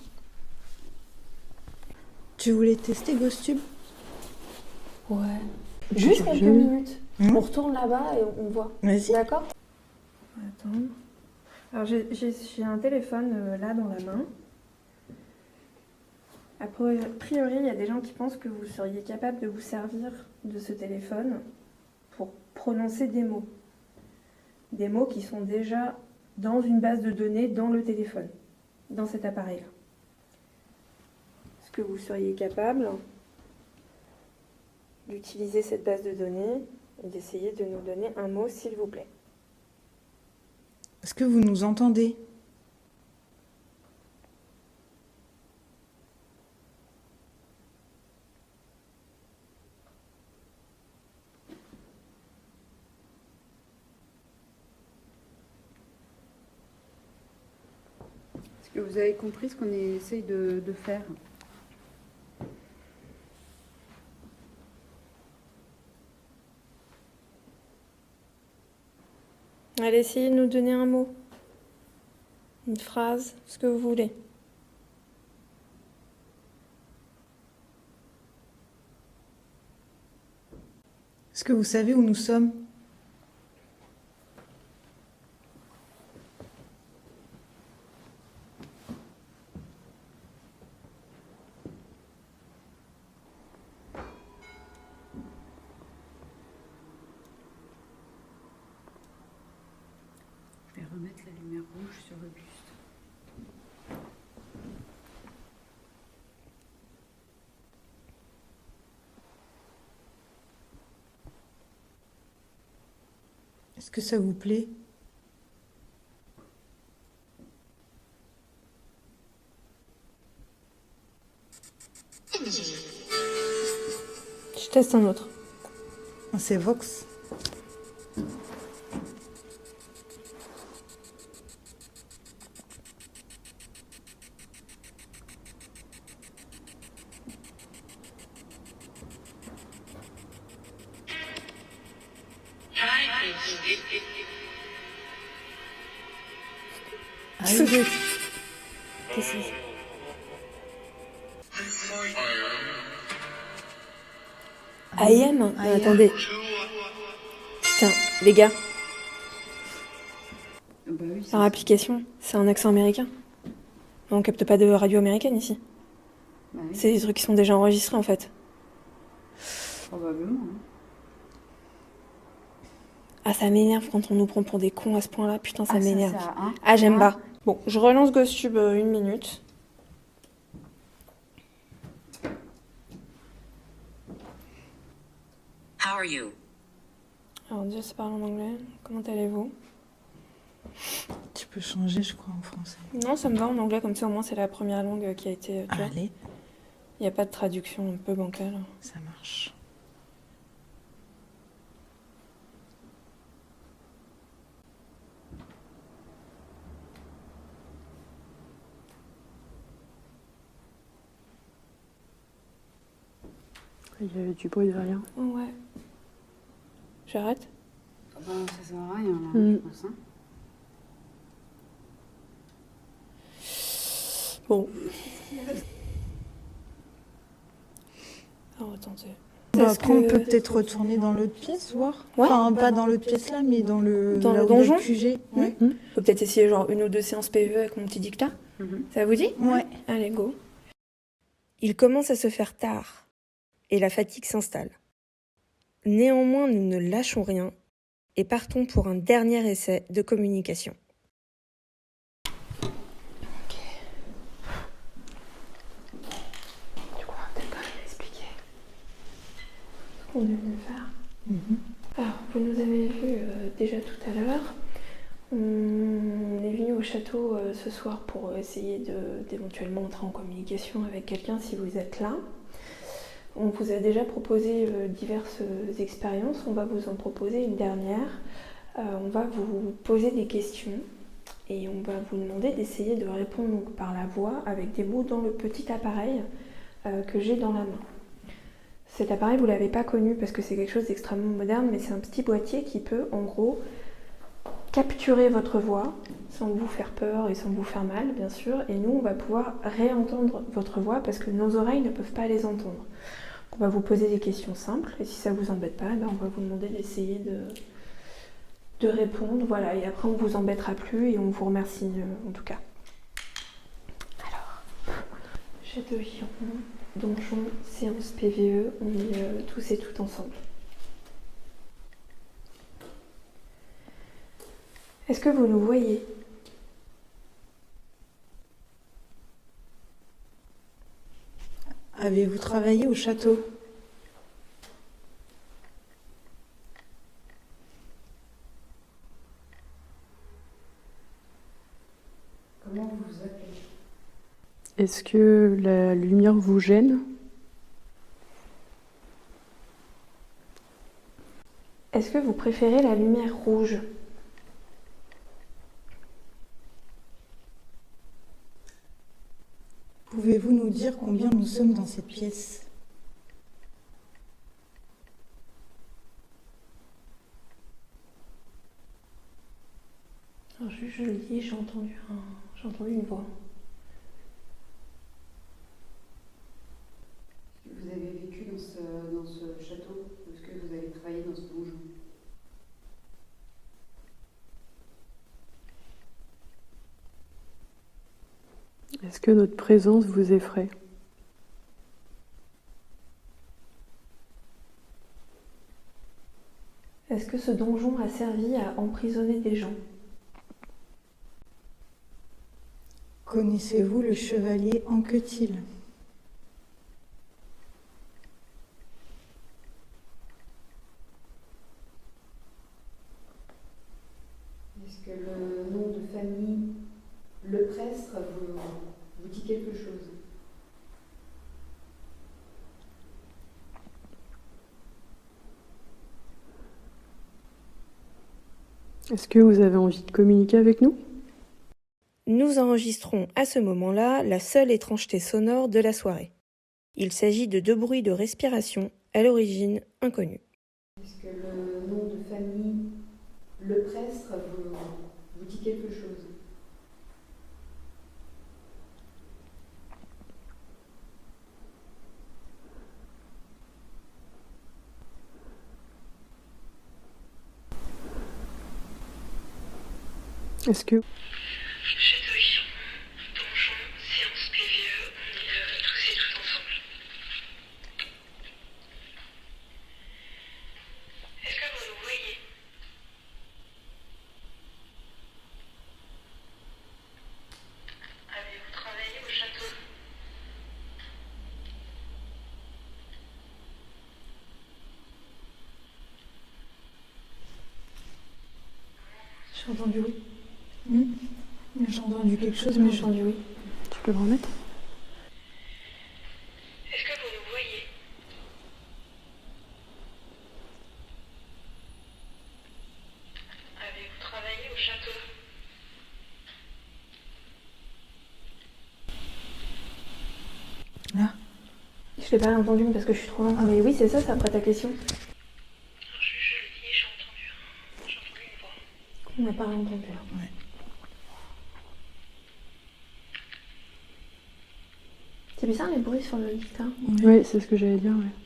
Tu voulais tester GhostTube? Ouais. Juste quelques Je- minutes. Mmh. On retourne là-bas et on voit. Vas-y. D'accord? Attends. Alors j'ai un téléphone là dans la main. A priori, il y a des gens qui pensent que vous seriez capable de vous servir de ce téléphone pour prononcer des mots. Des mots qui sont déjà dans une base de données dans le téléphone, dans cet appareil-là. Est-ce que vous seriez capable d'utiliser cette base de données et d'essayer de nous donner un mot, s'il vous plaît? Est-ce que vous nous entendez? Est-ce que vous avez compris ce qu'on essaye de faire? Allez, essayez de nous donner un mot, une phrase, ce que vous voulez. Est-ce que vous savez où nous sommes? Je vais remettre la lumière rouge sur le buste. Est-ce que ça vous plaît? Je teste un autre. Ah, c'est Vox. Ah oui. Qu'est-ce que c'est? IM? IM. Attendez. Putain, les gars, Bah oui, par application, c'est un accent américain. On capte pas de radio américaine ici. bah oui, C'est des trucs qui sont déjà enregistrés en fait. probablement. Hein. Ah, ça m'énerve quand on nous prend pour des cons à ce point-là. Putain, ça Ah, m'énerve. hein. Ah, j'aime pas. Bon, je relance GhostTube une minute. How are you? Alors déjà, ça parle en anglais. Comment allez-vous? Tu peux changer, je crois, en français. Non, ça me va en anglais, comme ça au moins c'est la première langue qui a été... Tu vois, Allez, il n'y a pas de traduction un peu bancale. ça marche. Il y avait du bruit derrière. Oh, ouais. J'arrête? Ah bah, ça sert à rien, là, Mm. je pense. Hein. Bon. Alors, attendez. Bah, Est-ce après, on que- peut peut-être retourner dans l'autre pièce, voir. Ouais. Enfin, pas dans l'autre pièce là, mais dans le Dans là le où il y a donjon QG. Ouais. On peut peut-être essayer genre une ou deux séances PVE avec mon petit dictat. Mhm. Ça vous dit? Ouais. Allez, go. Il commence à se faire tard et la fatigue s'installe. Néanmoins, nous ne lâchons rien et partons pour un dernier essai de communication. Du coup, on va peut-être quand même expliquer ce qu'on est venu faire. Alors, vous nous avez vu déjà tout à l'heure. On est venu au château ce soir pour essayer d'éventuellement entrer en communication avec quelqu'un si vous êtes là. On vous a déjà proposé diverses expériences. On va vous en proposer une dernière. On va vous poser des questions Et on va vous demander d'essayer de répondre donc par la voix avec des mots dans le petit appareil que j'ai dans la main. Cet appareil, vous ne l'avez pas connu parce que c'est quelque chose d'extrêmement moderne, mais c'est un petit boîtier qui peut en gros capturer votre voix sans vous faire peur et sans vous faire mal, bien sûr. Et nous, on va pouvoir réentendre votre voix parce que nos oreilles ne peuvent pas les entendre. On va vous poser des questions simples et si ça ne vous embête pas, on va vous demander d'essayer de répondre. Voilà, et après, on ne vous embêtera plus et on vous remercie en tout cas. Alors, Château Giron, donjon, séance PVE, on est tous et toutes ensemble. Est-ce que vous nous voyez ? Avez-vous travaillé au château? Comment vous vous appelez? Est-ce que la lumière vous gêne? Est-ce que vous préférez la lumière rouge ? Pouvez-vous nous dire combien nous sommes dans cette pièce? Alors, je le dis, j'ai entendu une voix. Vous avez vécu dans ce château? Est-ce que vous avez travaillé dans ce donjon? Est-ce que notre présence vous effraie? Est-ce que ce donjon a servi à emprisonner des gens ? Connaissez-vous le chevalier Anquetil? Est-ce que le nom de famille Le Prestre vous dit quelque chose? Est-ce que vous avez envie de communiquer avec nous? Nous enregistrons à ce moment-là la seule étrangeté sonore de la soirée. Il s'agit de 2 bruits de respiration, à l'origine inconnus. Est-ce que le nom de famille Le Prestre vous dit quelque chose? Est-ce que... Château Giron, donjon, séance PVE, on est tous et toutes ensemble. Est-ce que vous nous voyez? Avez-vous travaillé au château? J'ai entendu oui. J'ai entendu quelque chose, J'ai mais je... entendu oui. Tu peux le remettre? Est-ce que vous nous voyez? Avez-vous travaillé au château? Là, Je l'ai pas entendu parce que je suis trop loin. Ah mais oui, c'est ça, c'est après ta question. Je le dis, j'ai entendu une voix. On n'a pas entendu. ouais. C'est bizarre les bruits sur le guitare. Oui, c'est ce que j'allais dire, ouais.